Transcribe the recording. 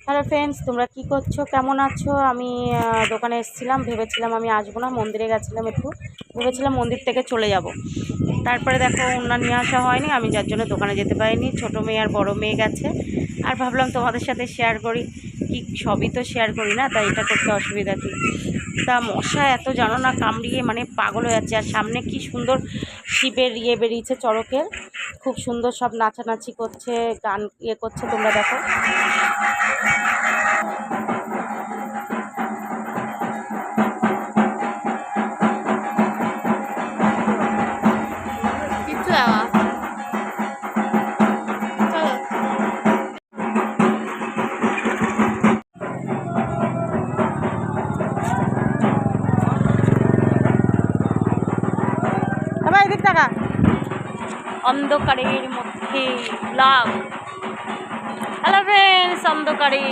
Hello friends, তোমরা কি করছো, কেমন আছো? আমি দোকানে এসেছিলাম, ভেবেছিলাম আমি আসবো না, মন্দিরে গেছিলাম একটু, ভেবেছিলাম মন্দির থেকে চলে যাব। তারপরে দেখো ওনার নিয়ে আসা হয়নি, আমি যার জন্য দোকানে যেতে পারিনি। ছোটো মেয়ে আর বড় মেয়ে গেছে, আর ভাবলাম তোমাদের সাথে শেয়ার করি। কি সবই তো শেয়ার করি না, তাই এটা করতে অসুবিধা কি? তা মশা এত জানো না কামড়িয়ে মানে পাগল হয়ে যাচ্ছে। আর সামনে কি সুন্দর শিবের বেরিয়েছে চড়কের, খুব সুন্দর সব নাচানাচি করছে, গান করছে, তোমরা দেখো। এদিক টাকা অন্ধকারের মধ্যে লাভ। হ্যালো ফ্রেন্ডস, অন্ধকারে